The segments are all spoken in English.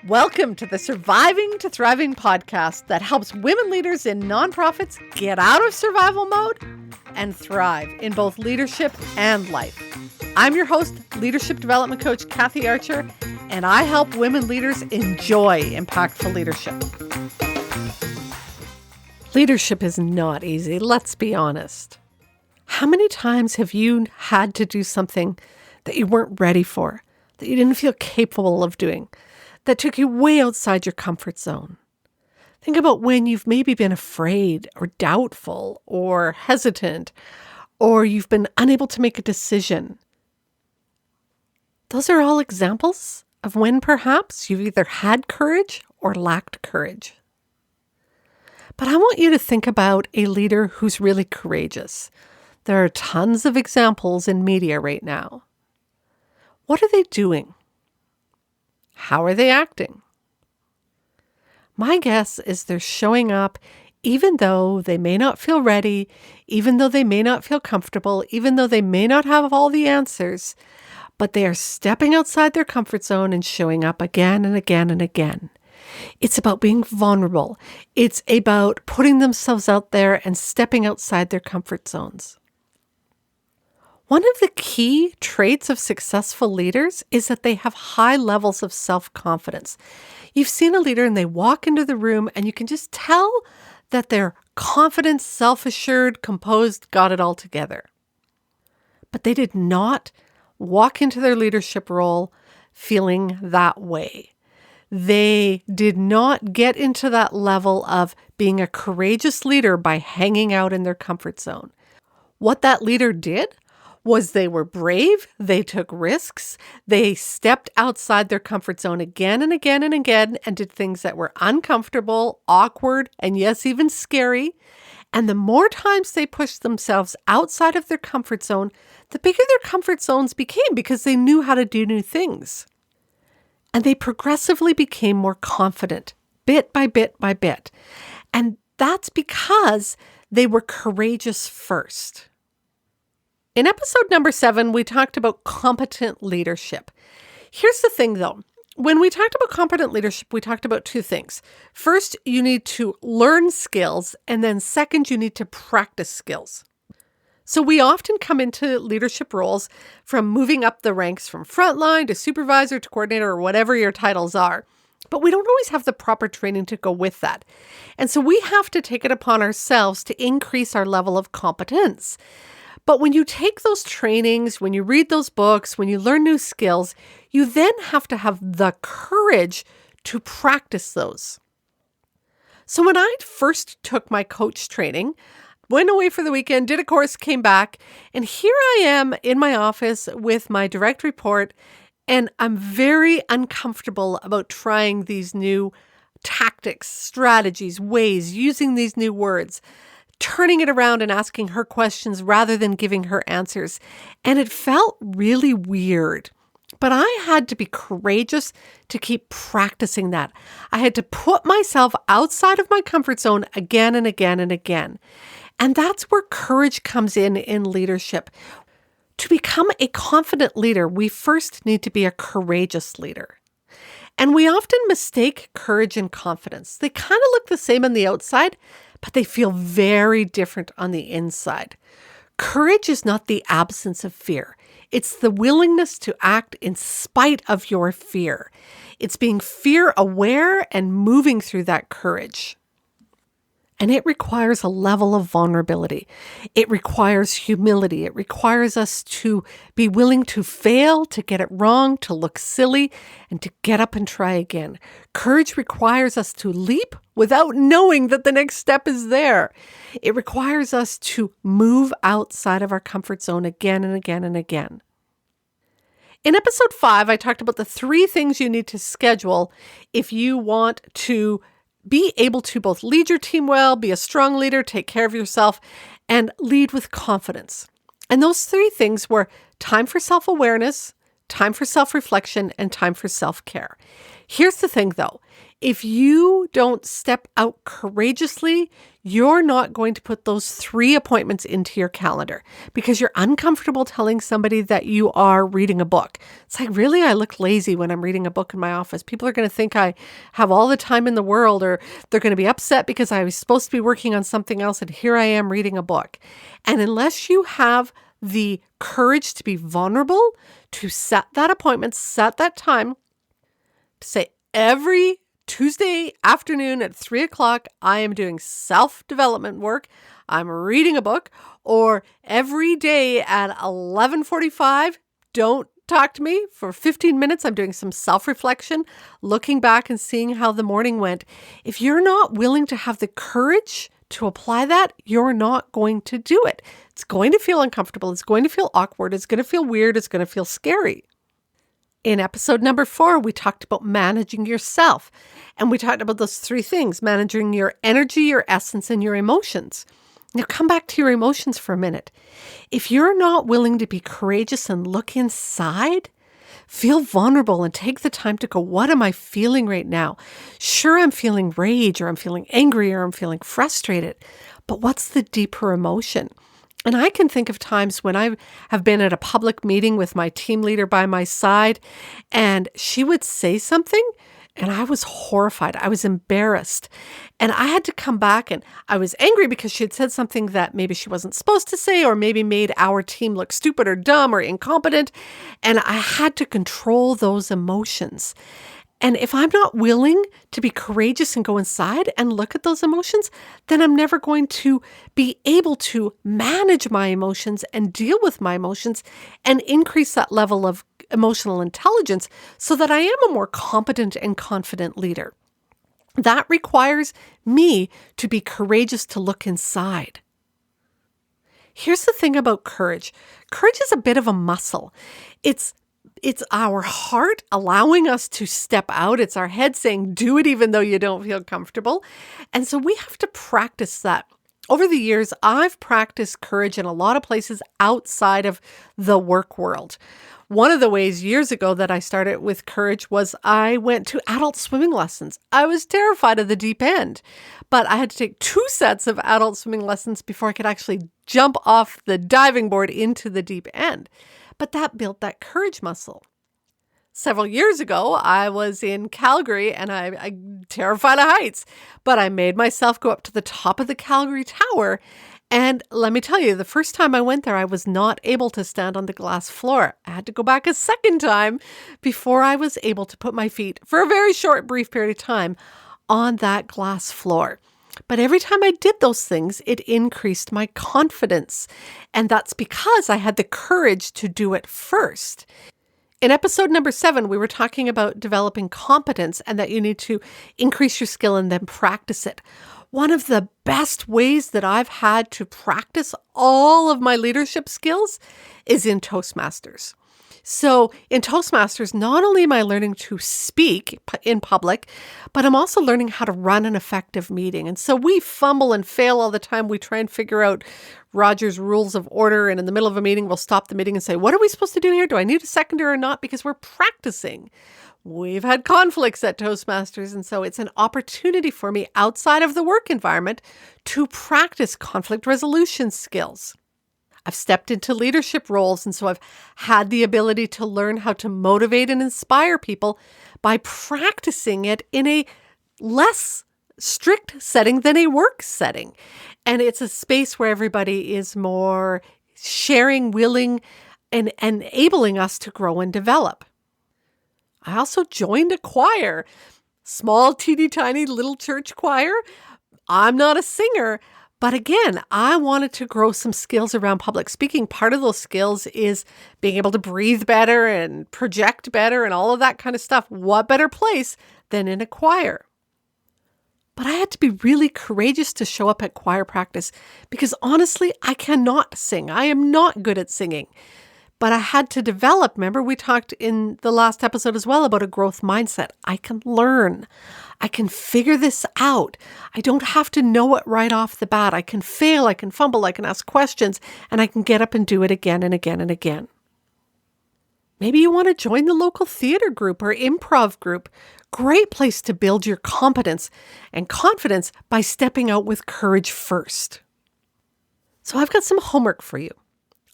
Welcome to the Surviving to Thriving podcast that helps women leaders in nonprofits get out of survival mode and thrive in both leadership and life. I'm your host, leadership development coach Kathy Archer, and I help women leaders enjoy impactful leadership. Leadership is not easy, let's be honest. How many times have you had to do something that you weren't ready for, that you didn't feel capable of doing, that took you way outside your comfort zone? Think about when you've maybe been afraid or doubtful or hesitant, or you've been unable to make a decision. Those are all examples of when perhaps you've either had courage or lacked courage. But I want you to think about a leader who's really courageous. There are tons of examples in media right now. What are they doing? How are they acting? My guess is they're showing up even though they may not feel ready, even though they may not feel comfortable, even though they may not have all the answers, but they are stepping outside their comfort zone and showing up again and again and again. It's about being vulnerable. It's about putting themselves out there and stepping outside their comfort zones. One of the key traits of successful leaders is that they have high levels of self-confidence. You've seen a leader and they walk into the room and you can just tell that they're confident, self-assured, composed, got it all together. But they did not walk into their leadership role feeling that way. They did not get into that level of being a courageous leader by hanging out in their comfort zone. What that leader did was they were brave, they took risks, they stepped outside their comfort zone again and again and again and did things that were uncomfortable, awkward, and yes, even scary. And the more times they pushed themselves outside of their comfort zone, the bigger their comfort zones became because they knew how to do new things. And they progressively became more confident, bit by bit by bit. And that's because they were courageous first. In episode number 7, we talked about competent leadership. Here's the thing though. When we talked about competent leadership, we talked about two things. First, you need to learn skills, and then second, you need to practice skills. So we often come into leadership roles from moving up the ranks from frontline to supervisor to coordinator or whatever your titles are. But we don't always have the proper training to go with that. And so we have to take it upon ourselves to increase our level of competence. But when you take those trainings, when you read those books, when you learn new skills, you then have to have the courage to practice those. So when I first took my coach training, went away for the weekend, did a course, came back, and here I am in my office with my direct report, and I'm very uncomfortable about trying these new tactics, strategies, ways, using these new words, turning it around and asking her questions rather than giving her answers. And it felt really weird. But I had to be courageous to keep practicing that. I had to put myself outside of my comfort zone again and again and again. And that's where courage comes in leadership. To become a confident leader, we first need to be a courageous leader. And we often mistake courage and confidence. They kind of look the same on the outside, but they feel very different on the inside. Courage is not the absence of fear. It's the willingness to act in spite of your fear. It's being fear aware and moving through that courage. And it requires a level of vulnerability. It requires humility. It requires us to be willing to fail, to get it wrong, to look silly, and to get up and try again. Courage requires us to leap without knowing that the next step is there. It requires us to move outside of our comfort zone again and again and again. In episode 5, I talked about the 3 things you need to schedule if you want to be able to both lead your team well, be a strong leader, take care of yourself, and lead with confidence. And those 3 things were time for self-awareness, time for self-reflection, and time for self-care. Here's the thing though, If you don't step out courageously, you're not going to put those 3 appointments into your calendar because you're uncomfortable telling somebody that you are reading a book. It's like, really, I look lazy when I'm reading a book in my office. People are going to think I have all the time in the world, or they're going to be upset because I was supposed to be working on something else and here I am reading a book. And unless you have the courage to be vulnerable, to set that appointment, set that time, to say every Tuesday afternoon at 3:00, I am doing self-development work. I'm reading a book. Or every day at 11:45, don't talk to me for 15 minutes. I'm doing some self-reflection, looking back and seeing how the morning went. If you're not willing to have the courage to apply that, you're not going to do it. It's going to feel uncomfortable. It's going to feel awkward. It's going to feel weird. It's going to feel scary. In episode number 4, we talked about managing yourself. And we talked about those 3 things: managing your energy, your essence, and your emotions. Now come back to your emotions for a minute. If you're not willing to be courageous and look inside, feel vulnerable and take the time to go, what am I feeling right now? Sure, I'm feeling rage, or I'm feeling angry, or I'm feeling frustrated. But what's the deeper emotion? And I can think of times when I have been at a public meeting with my team leader by my side, and she would say something, and I was horrified. I was embarrassed. And I had to come back, and I was angry because she had said something that maybe she wasn't supposed to say, or maybe made our team look stupid or dumb or incompetent. And I had to control those emotions. And if I'm not willing to be courageous and go inside and look at those emotions, then I'm never going to be able to manage my emotions and deal with my emotions and increase that level of emotional intelligence so that I am a more competent and confident leader. That requires me to be courageous to look inside. Here's the thing about courage. Courage is a bit of a muscle. It's our heart allowing us to step out. It's our head saying, do it even though you don't feel comfortable. And so we have to practice that. Over the years, I've practiced courage in a lot of places outside of the work world. One of the ways years ago that I started with courage was I went to adult swimming lessons. I was terrified of the deep end, but I had to take 2 sets of adult swimming lessons before I could actually jump off the diving board into the deep end. But that built that courage muscle. Several years ago, I was in Calgary and I'm terrified of heights, but I made myself go up to the top of the Calgary Tower. And let me tell you, the first time I went there, I was not able to stand on the glass floor. I had to go back a second time before I was able to put my feet, for a very short, brief period of time, on that glass floor. But every time I did those things, it increased my confidence. And that's because I had the courage to do it first. In episode number 7, we were talking about developing competence and that you need to increase your skill and then practice it. One of the best ways that I've had to practice all of my leadership skills is in Toastmasters. So in Toastmasters, not only am I learning to speak in public, but I'm also learning how to run an effective meeting. And so we fumble and fail all the time. We try and figure out Roger's rules of order. And in the middle of a meeting, we'll stop the meeting and say, what are we supposed to do here? Do I need a seconder or not? Because we're practicing. We've had conflicts at Toastmasters. And so it's an opportunity for me outside of the work environment to practice conflict resolution skills. I've stepped into leadership roles, and so I've had the ability to learn how to motivate and inspire people by practicing it in a less strict setting than a work setting. And it's a space where everybody is more sharing, willing, and enabling us to grow and develop. I also joined a choir, small, teeny tiny little church choir. I'm not a singer, but again, I wanted to grow some skills around public speaking. Part of those skills is being able to breathe better and project better and all of that kind of stuff. What better place than in a choir? But I had to be really courageous to show up at choir practice because honestly, I cannot sing. I am not good at singing. But I had to develop, remember we talked in the last episode as well about a growth mindset. I can learn. I can figure this out. I don't have to know it right off the bat. I can fail, I can fumble, I can ask questions, and I can get up and do it again and again and again. Maybe you want to join the local theater group or improv group. Great place to build your competence and confidence by stepping out with courage first. So I've got some homework for you.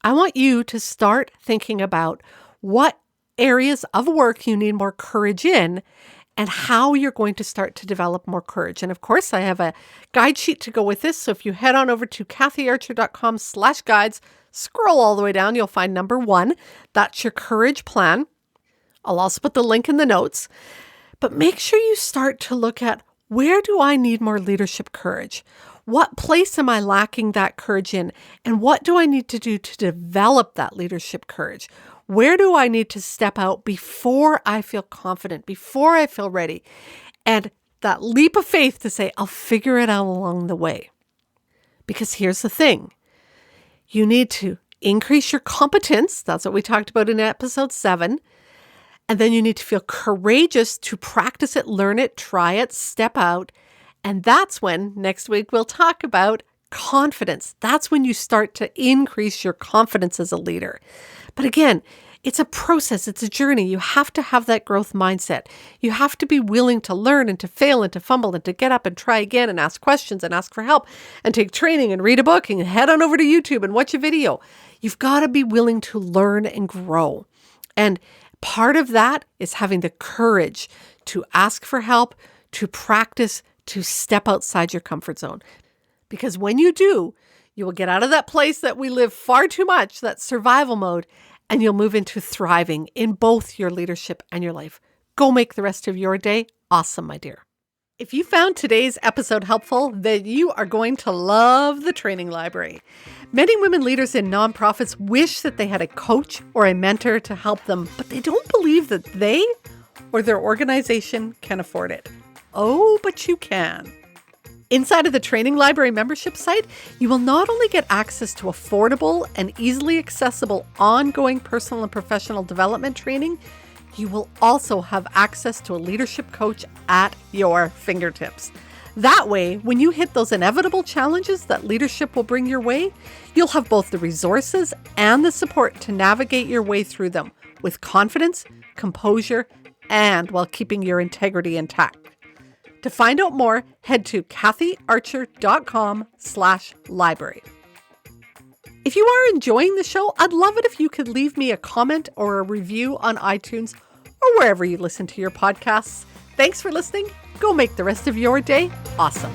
I want you to start thinking about what areas of work you need more courage in and how you're going to start to develop more courage. And of course, I have a guide sheet to go with this. So if you head on over to kathyarcher.com/guides, scroll all the way down, you'll find number 1. That's your courage plan. I'll also put the link in the notes. But make sure you start to look at, where do I need more leadership courage? What place am I lacking that courage in? And what do I need to do to develop that leadership courage? Where do I need to step out before I feel confident, before I feel ready? And that leap of faith to say, I'll figure it out along the way. Because here's the thing. You need to increase your competence. That's what we talked about in episode 7. And then you need to feel courageous to practice it, learn it, try it, step out. And that's when next week we'll talk about confidence. That's when you start to increase your confidence as a leader. But again, it's a process. It's a journey. You have to have that growth mindset. You have to be willing to learn and to fail and to fumble and to get up and try again and ask questions and ask for help and take training and read a book and head on over to YouTube and watch a video. You've got to be willing to learn and grow. And part of that is having the courage to ask for help, to practice, to step outside your comfort zone. Because when you do, you will get out of that place that we live far too much, that survival mode, and you'll move into thriving in both your leadership and your life. Go make the rest of your day awesome, my dear. If you found today's episode helpful, then you are going to love the training library. Many women leaders in nonprofits wish that they had a coach or a mentor to help them, but they don't believe that they or their organization can afford it. Oh, but you can. Inside of the Training Library membership site, you will not only get access to affordable and easily accessible ongoing personal and professional development training, you will also have access to a leadership coach at your fingertips. That way, when you hit those inevitable challenges that leadership will bring your way, you'll have both the resources and the support to navigate your way through them with confidence, composure, and while keeping your integrity intact. To find out more, head to kathyarcher.com/library. If you are enjoying the show, I'd love it if you could leave me a comment or a review on iTunes or wherever you listen to your podcasts. Thanks for listening. Go make the rest of your day awesome.